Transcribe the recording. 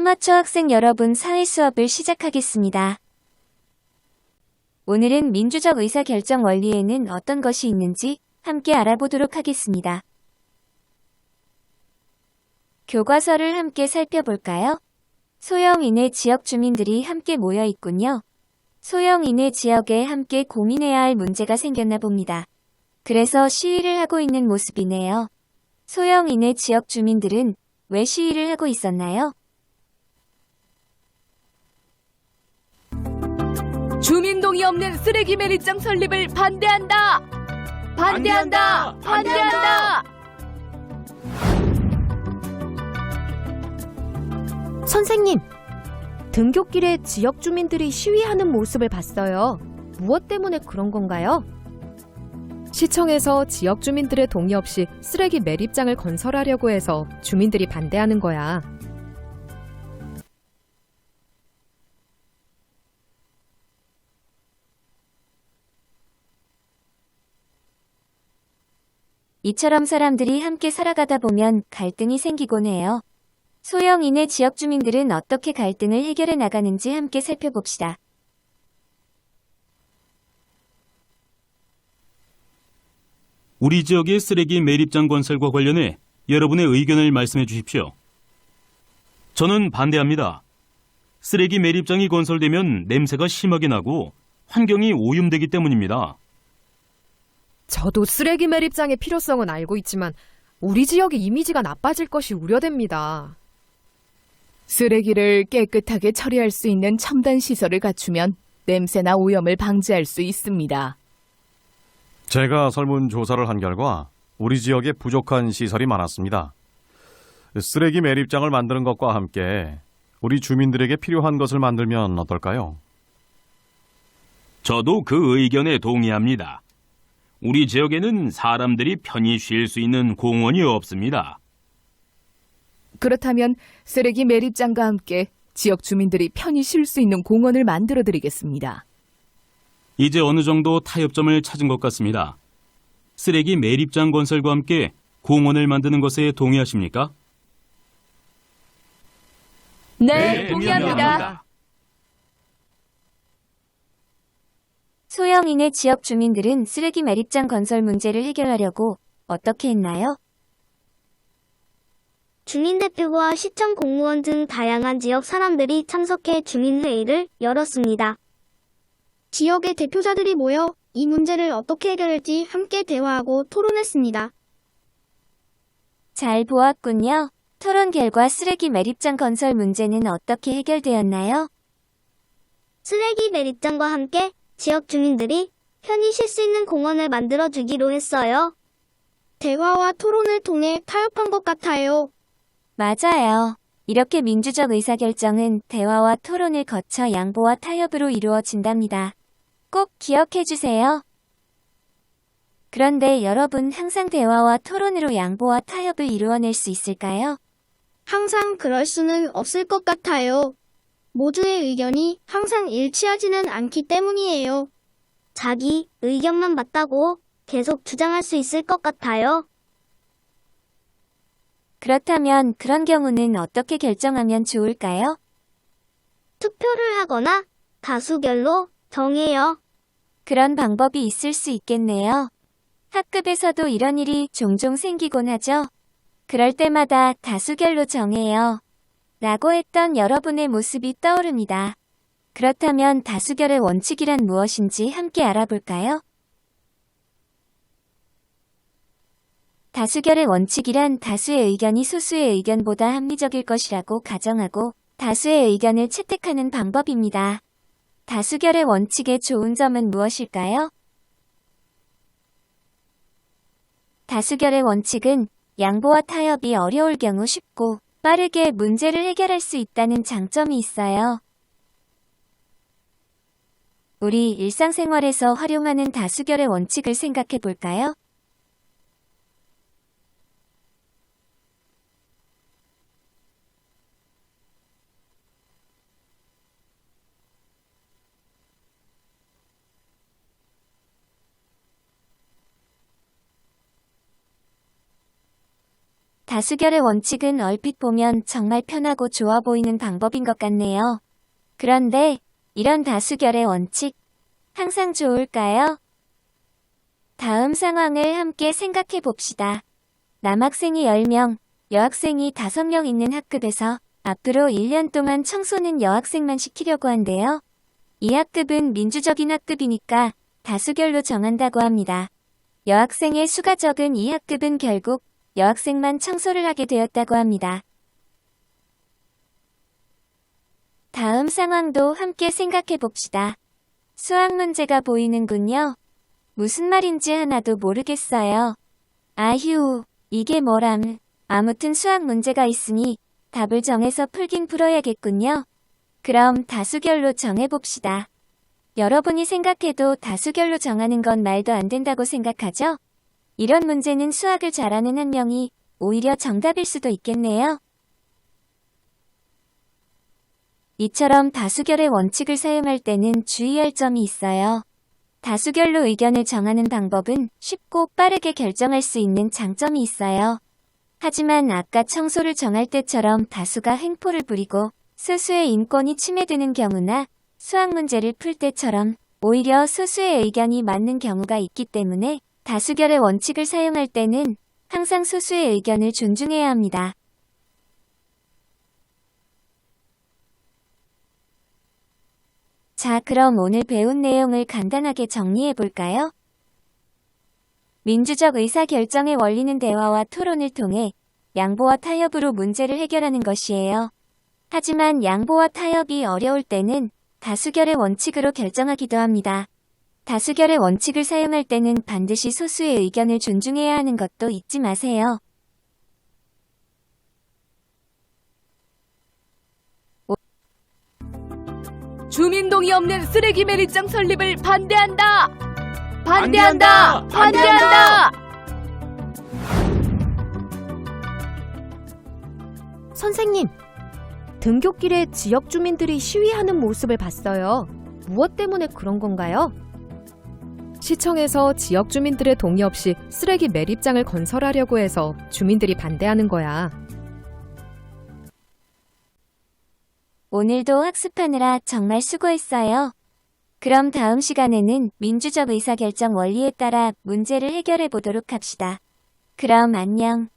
아마추어 학생 여러분 사회 수업을 시작하겠습니다. 오늘은 민주적 의사결정 원리에는 어떤 것이 있는지 함께 알아보도록 하겠습니다. 교과서를 함께 살펴볼까요? 소형인의 지역 주민들이 함께 모여 있군요. 소형인의 지역에 함께 고민해야 할 문제가 생겼나 봅니다. 그래서 시위를 하고 있는 모습이네요. 소형인의 지역 주민들은 왜 시위를 하고 있었나요? 주민동의 없는 쓰레기 매립장 설립을 반대한다! 반대한다! 반대한다! 선생님, 등굣길에 지역 주민들이 시위하는 모습을 봤어요. 무엇 때문에 그런 건가요? 시청에서 지역 주민들의 동의 없이 쓰레기 매립장을 건설하려고 해서 주민들이 반대하는 거야. 이처럼 사람들이 함께 살아가다 보면 갈등이 생기곤 해요. 소형인의 지역 주민들은 어떻게 갈등을 해결해 나가는지 함께 살펴봅시다. 우리 지역의 쓰레기 매립장 건설과 관련해 여러분의 의견을 말씀해 주십시오. 저는 반대합니다. 쓰레기 매립장이 건설되면 냄새가 심하게 나고 환경이 오염되기 때문입니다. 저도 쓰레기 매립장의 필요성은 알고 있지만 우리 지역의 이미지가 나빠질 것이 우려됩니다. 쓰레기를 깨끗하게 처리할 수 있는 첨단 시설을 갖추면 냄새나 오염을 방지할 수 있습니다. 제가 설문조사를 한 결과 우리 지역에 부족한 시설이 많았습니다. 쓰레기 매립장을 만드는 것과 함께 우리 주민들에게 필요한 것을 만들면 어떨까요? 저도 그 의견에 동의합니다. 우리 지역에는 사람들이 편히 쉴 수 있는 공원이 없습니다. 그렇다면 쓰레기 매립장과 함께 지역 주민들이 편히 쉴 수 있는 공원을 만들어 드리겠습니다. 이제 어느 정도 타협점을 찾은 것 같습니다. 쓰레기 매립장 건설과 함께 공원을 만드는 것에 동의하십니까? 네, 동의합니다. 소형인의 지역 주민들은 쓰레기 매립장 건설 문제를 해결하려고 어떻게 했나요? 주민대표와 시청 공무원 등 다양한 지역 사람들이 참석해 주민회의를 열었습니다. 지역의 대표자들이 모여 이 문제를 어떻게 해결할지 함께 대화하고 토론했습니다. 잘 보았군요. 토론 결과 쓰레기 매립장 건설 문제는 어떻게 해결되었나요? 쓰레기 매립장과 함께 지역 주민들이 편히 쉴 수 있는 공원을 만들어주기로 했어요. 대화와 토론을 통해 타협한 것 같아요. 맞아요. 이렇게 민주적 의사결정은 대화와 토론을 거쳐 양보와 타협으로 이루어진답니다. 꼭 기억해 주세요. 그런데 여러분 항상 대화와 토론으로 양보와 타협을 이루어낼 수 있을까요? 항상 그럴 수는 없을 것 같아요. 모두의 의견이 항상 일치하지는 않기 때문이에요. 자기 의견만 맞다고 계속 주장할 수 있을 것 같아요. 그렇다면 그런 경우는 어떻게 결정하면 좋을까요? 투표를 하거나 다수결로 정해요. 그런 방법이 있을 수 있겠네요. 학급에서도 이런 일이 종종 생기곤 하죠. 그럴 때마다 다수결로 정해요. 라고 했던 여러분의 모습이 떠오릅니다. 그렇다면 다수결의 원칙이란 무엇인지 함께 알아볼까요? 다수결의 원칙이란 다수의 의견이 소수의 의견보다 합리적일 것이라고 가정하고 다수의 의견을 채택하는 방법입니다. 다수결의 원칙의 좋은 점은 무엇일까요? 다수결의 원칙은 양보와 타협이 어려울 경우 쉽고 빠르게 문제를 해결할 수 있다는 장점이 있어요. 우리 일상생활에서 활용하는 다수결의 원칙을 생각해 볼까요? 다수결의 원칙은 얼핏 보면 정말 편하고 좋아 보이는 방법인 것 같네요. 그런데 이런 다수결의 원칙, 항상 좋을까요? 다음 상황을 함께 생각해 봅시다. 남학생이 10명, 여학생이 5명 있는 학급에서 앞으로 1년 동안 청소는 여학생만 시키려고 한대요. 이 학급은 민주적인 학급이니까 다수결로 정한다고 합니다. 여학생의 수가 적은 이 학급은 결국 여학생만 청소를 하게 되었다고 합니다. 다음 상황도 함께 생각해 봅시다. 수학 문제가 보이는군요. 무슨 말인지 하나도 모르겠어요. 아휴, 이게 뭐람. 아무튼 수학 문제가 있으니 답을 정해서 풀긴 풀어야겠군요. 그럼 다수결로 정해봅시다. 여러분이 생각해도 다수결로 정하는 건 말도 안 된다고 생각하죠? 이런 문제는 수학을 잘하는 한 명이 오히려 정답일 수도 있겠네요. 이처럼 다수결의 원칙을 사용할 때는 주의할 점이 있어요. 다수결로 의견을 정하는 방법은 쉽고 빠르게 결정할 수 있는 장점이 있어요. 하지만 아까 청소를 정할 때처럼 다수가 횡포를 부리고 소수의 인권이 침해되는 경우나 수학 문제를 풀 때처럼 오히려 소수의 의견이 맞는 경우가 있기 때문에 다수결의 원칙을 사용할 때는 항상 소수의 의견을 존중해야 합니다. 자, 그럼 오늘 배운 내용을 간단하게 정리해 볼까요? 민주적 의사결정의 원리는 대화와 토론을 통해 양보와 타협으로 문제를 해결하는 것이에요. 하지만 양보와 타협이 어려울 때는 다수결의 원칙으로 결정하기도 합니다. 다수결의 원칙을 사용할 때는 반드시 소수의 의견을 존중해야 하는 것도 잊지 마세요. 주민동의 없는 쓰레기 매립장 설립을 반대한다! 반대한다! 반대한다! 선생님, 등굣길에 지역 주민들이 시위하는 모습을 봤어요. 무엇 때문에 그런 건가요? 시청에서 지역 주민들의 동의 없이 쓰레기 매립장을 건설하려고 해서 주민들이 반대하는 거야. 오늘도 학습하느라 정말 수고했어요. 그럼 다음 시간에는 민주적 의사결정 원리에 따라 문제를 해결해 보도록 합시다. 그럼 안녕.